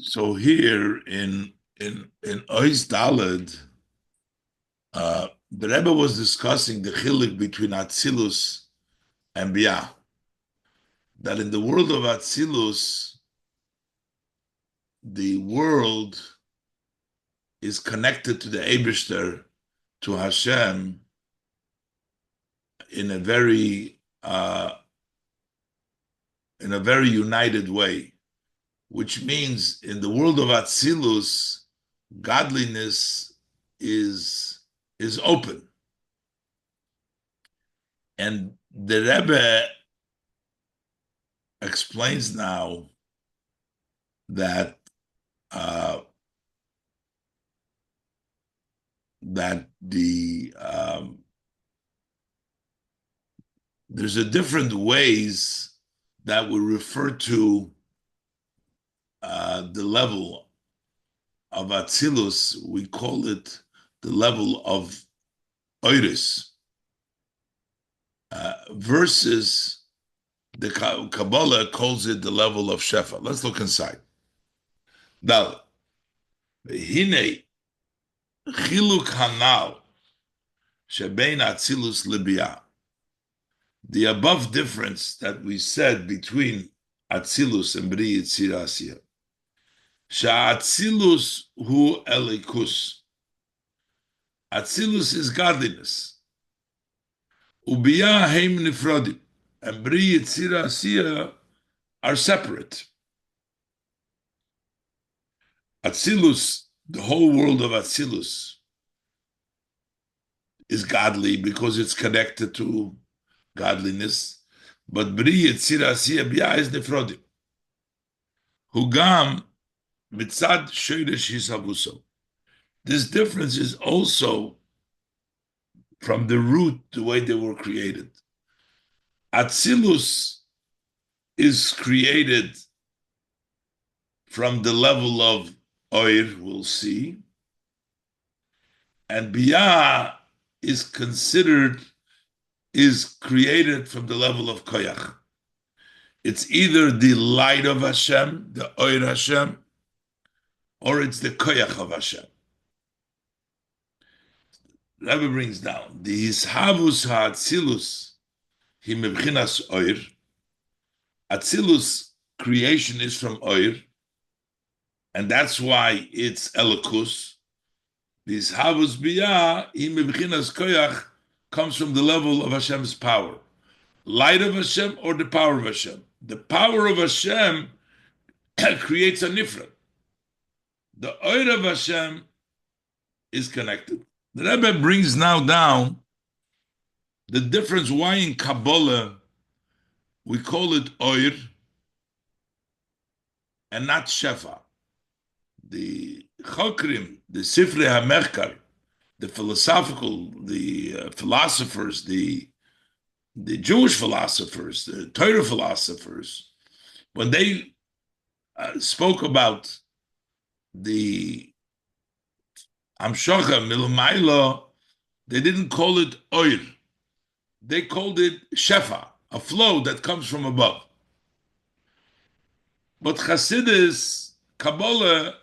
So here in Ois Daled, the Rebbe was discussing the chiluk between Atzilus and Biyah. That in the world of Atzilus, the world is connected to the Eibishter, to Hashem, in a very united way, which means in the world of Atzilus, godliness is open. And the Rebbe explains now that there's a different ways that we refer to the level of Atzilus. We call it the level of Oiris, versus the Kabbalah calls it the level of Shefa. Let's look inside. Now, Hine Chiluk Hanal Shebein Atzilus Libya. The above difference that we said between Atzilus and Bri Yitzir Asiya. Sha'atzilus hu elikus. Atzilus is godliness. Ubiyah heim nifrodim. And Bri Yitzir Asiya are separate. Atzilus, the whole world of Atzilus, is godly because it's connected to godliness. But Bri Yitzir Asiya Biyah is nifrodim. Hugam mitzad shoyresh hisavuso. This difference is also from the root, the way they were created. Atzilus is created from the level of Oir, we'll see, and Biyah is created from the level of Koyach. It's either the light of Hashem, the Oir Hashem, or it's the Koyach of Hashem. Rabbi brings down the Hishavus HaAtzilus Himebchinas Oir. Atzilus creation is from Oir, and that's why it's Elokus. The Hishavus Biyah Himebchinas Koyach comes from the level of Hashem's power. Light of Hashem or the power of Hashem. The power of Hashem creates a nifra. The Oir of Hashem is connected. The Rebbe brings now down the difference why in Kabbalah we call it Oir and not Shefa. The Chokrim, the Sifrei HaMechkar, the philosophers, the Jewish philosophers, the Torah philosophers, when they spoke about the Amshocha Milamayla, they didn't call it Oir. They called it Shefa, a flow that comes from above. But Chassidus, Kabbalah,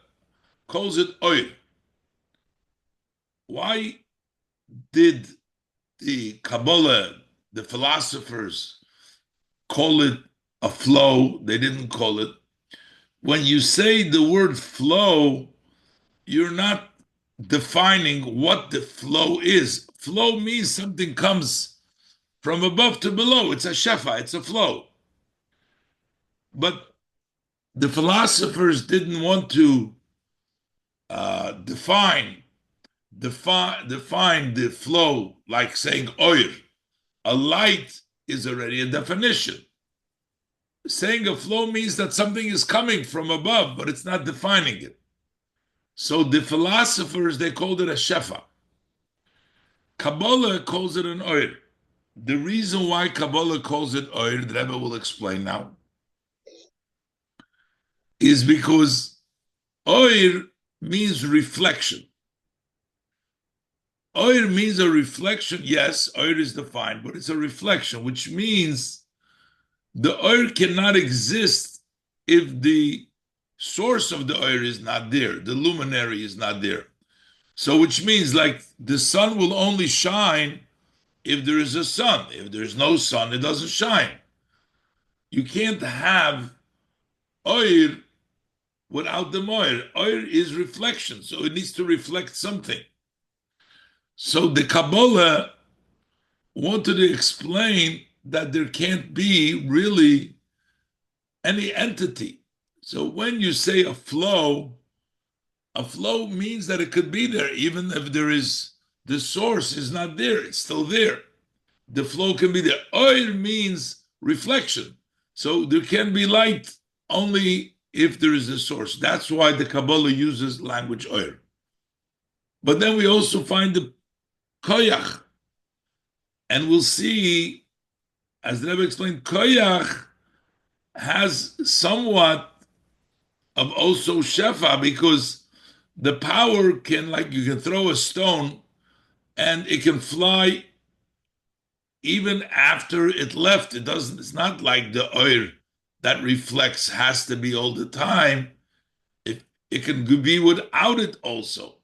calls it Oir. Why did the Kabbalah, the philosophers, call it a flow? They didn't call it. When you say the word flow, you're not defining what the flow is. Flow means something comes from above to below. It's a shefa, it's a flow. But the philosophers didn't want to define the flow like saying oil. A light is already a definition. Saying a flow means that something is coming from above, but it's not defining it. So the philosophers, they called it a shefa. Kabbalah calls it an oir. The reason why Kabbalah calls it oir, the Rebbe will explain now, is because oir means reflection. Oir means a reflection. Yes, oir is defined, but it's a reflection, which means the oir cannot exist if the source of the oil is not there. The luminary is not there. So which means like the sun will only shine if there is a sun. If there's no sun, it doesn't shine. You can't have oil without the moir. Oil is reflection, so it needs to reflect something. So the Kabbalah wanted to explain that there can't be really any entity. So when you say a flow means that it could be there, even if there is the source is not there, it's still there. The flow can be there. Oil means reflection. So there can be light only if there is a source. That's why the Kabbalah uses language oil. But then we also find the koyach. And we'll see, as the Rebbe explained, koyach has somewhat of also shefa, because the power can, like you can throw a stone and it can fly even after it left. It's not like the oil that reflects has to be all the time. It can be without it also.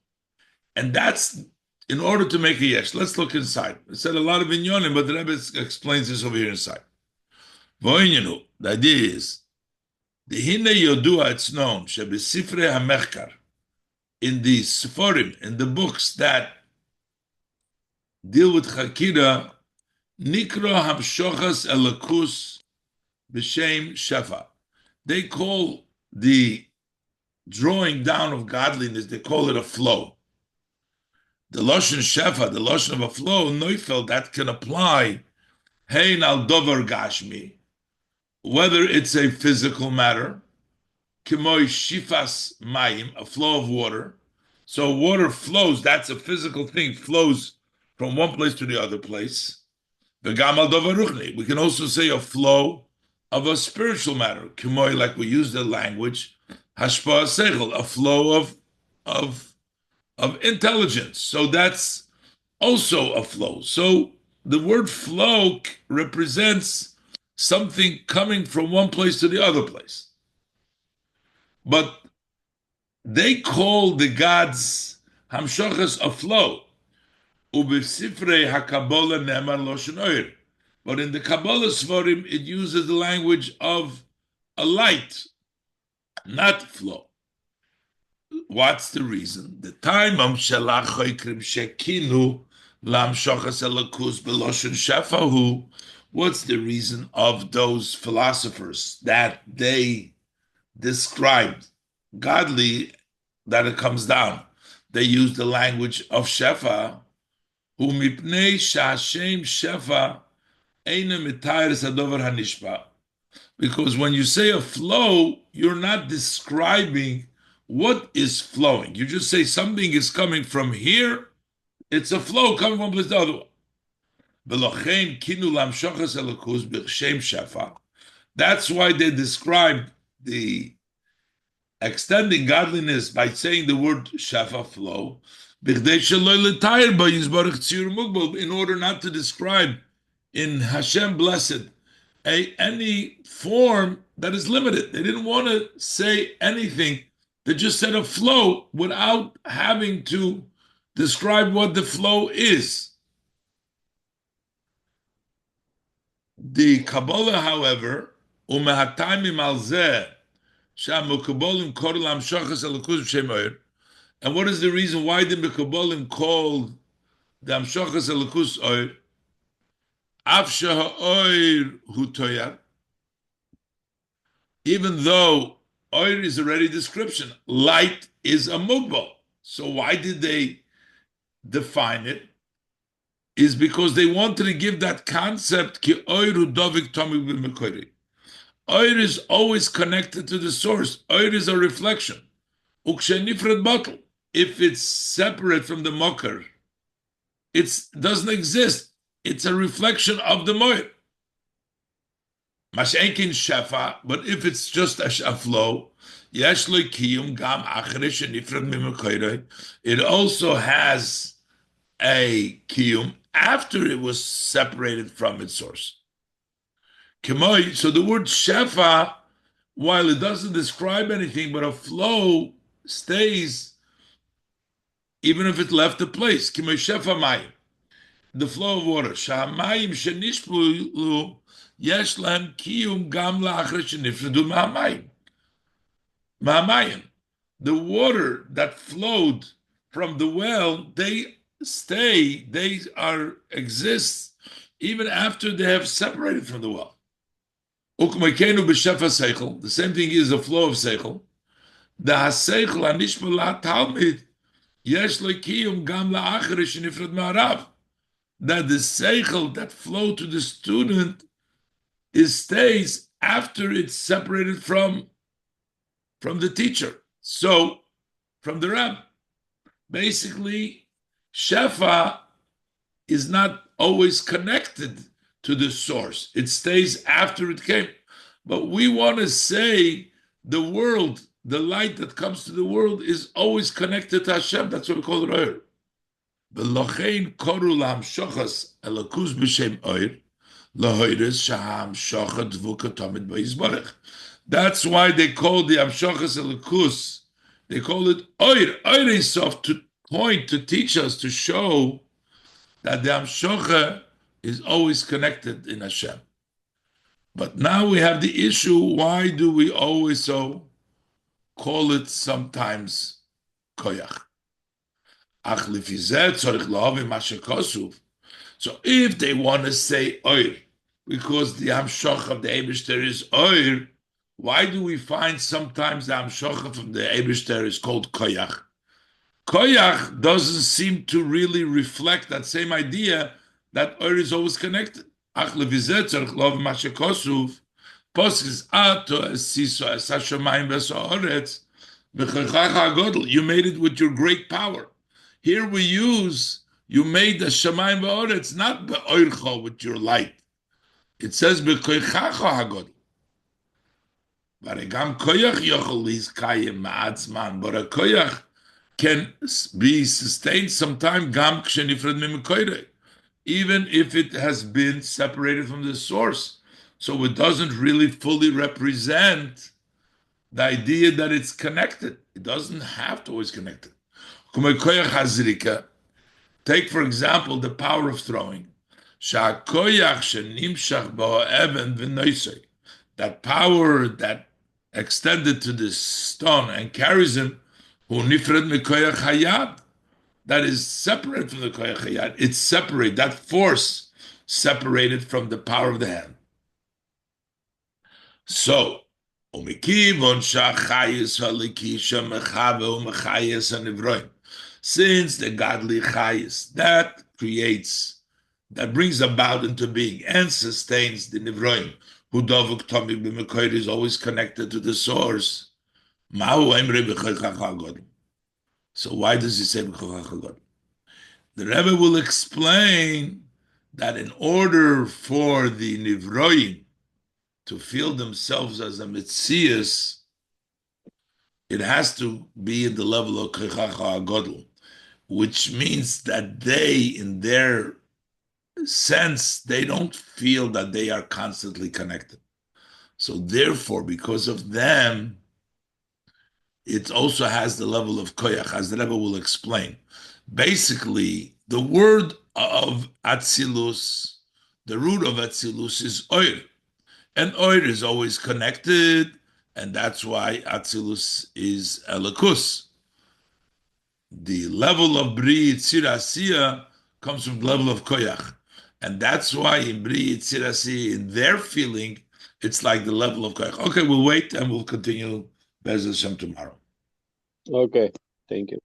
And that's in order to make a yesh. Let's look inside. It said a lot of inyonim, but the Rebbe explains this over here inside. The idea is, the hine yodua, it's known, shebesifrei hamechkar, in the seforim, in the books that deal with chakira, nikro hamshochas elakus b'shem shefa. They call the drawing down of godliness, they call it a flow. The Lashon Shefa, the Lashon of a flow, Neufel, that can apply, Hein al Dover Gashmi, whether it's a physical matter, Kimoy Shifas Mayim, a flow of water. So water flows, that's a physical thing, flows from one place to the other place. V'gam al Dover Ruchni. We can also say a flow of a spiritual matter, Kimoy, like we use the language, Hashpa Seichel, a flow of intelligence. So that's also a flow. So the word flow represents something coming from one place to the other place. But they call the gods Hamshochas a flow. Ubesifrei HaKabbalah Nemar Loshen Oir. But in the Kabbalah Svarim, it uses the language of a light, not flow. What's the reason? The time shelach choikrim shekinu lamshochas elakus beloshen shefahu. What's the reason of those philosophers that they described godly, that it comes down? They use the language of shefa. Hu mipnei shashem shefa eina mitayres hadover hanishpa. Because when you say a flow, you're not describing what is flowing. You just say something is coming from here. It's a flow coming from one place to the other one. That's why they describe the extending godliness by saying the word shafa, flow, in order not to describe in Hashem blessed any form that is limited. They didn't want to say anything. They just said a flow without having to describe what the flow is. The Kabbalah, however, and what is the reason why the Mekabolim called the Amshachas Elikus Oir? Afsha Oir Hutoyar, even though Oir is already description, light is a mugbal. So why did they define it? Is because they wanted to give that concept ki Oiru Dovik Tomik b'Mekoiri. Oir is always connected to the source. Oir is a reflection. Ukshenifred bottle. If it's separate from the mokar, it doesn't exist. It's a reflection of the moir. Mashenkin shefa, but if it's just a flow, yesh lo kiyum gam achrish nifred mimekoiroi. It also has a kiyum after it was separated from its source. So the word shefa while it doesn't describe anything, but a flow stays even if it left the place. The flow of water. שהמים שנשפלו יש להם קיום גם לאחר שנפרדו מהמים. The water that flowed from the well, they exist even after they have separated from the well. The same thing is the flow of seichel. The haseichel hanishpel talmid yesh lekiyum gam la'achar shenifrad ma'arav. That the seichel that flow to the student stays after it's separated from the teacher. So, from the Rebbe. Basically, Shefa is not always connected to the source. It stays after it came. But we want to say the world, the light that comes to the world is always connected to Hashem. That's what we call it Oyer. V'lochein koru la'hamshachas elakus b'shem Oyer, lahoyres sha'hamshacha dvuka tamid b'yizbarech. That's why they call the hamshachas elakus. They call it Oyer. Oyer is soft to point, to teach us, to show that the hamshacha is always connected in Hashem. But now we have the issue, why do we always so call it sometimes koyach? So if they want to say oir, because the hamshach of the Eibishter is oir, why do we find sometimes the hamshach from the Eibishter is called koyach? Koyach doesn't seem to really reflect that same idea that oir is always connected. You made it with your great power. Here we use, you made the shamayim v'oretz, not be'oircha, with your light. It says be'koichacha hagodol. But a koyach can be sustained sometime gam k'shenifred mimikoirei, even if it has been separated from the source. So it doesn't really fully represent the idea that it's connected. It doesn't have to always connect it. Take, for example, the power of throwing. That power that extended to the stone and carries him, that is separate from the koyach hayad. It's separate. That force separated from the power of the hand. So, since the godly chayis that creates, that brings about into being and sustains the nivroim, who dovuk tomik b'mekoyr is always connected to the source. So why does he say b'koyach hagodol? The Rebbe will explain that in order for the nivroim to feel themselves as a mitzias, it has to be in the level of koyach hagodol, which means that they, in their sense, they don't feel that they are constantly connected. So therefore, because of them, it also has the level of koyach, as the Rebbe will explain. Basically, the word of Atzilus, the root of Atzilus is oir. And oir is always connected, and that's why Atzilus is Elikus. The level of Bri Yitzir Asiya comes from the level of koyach. And that's why in Bri Yitzir Asiya, in their feeling, it's like the level of koyach. Okay, we'll wait and we'll continue Bez Hashem tomorrow. Okay, thank you.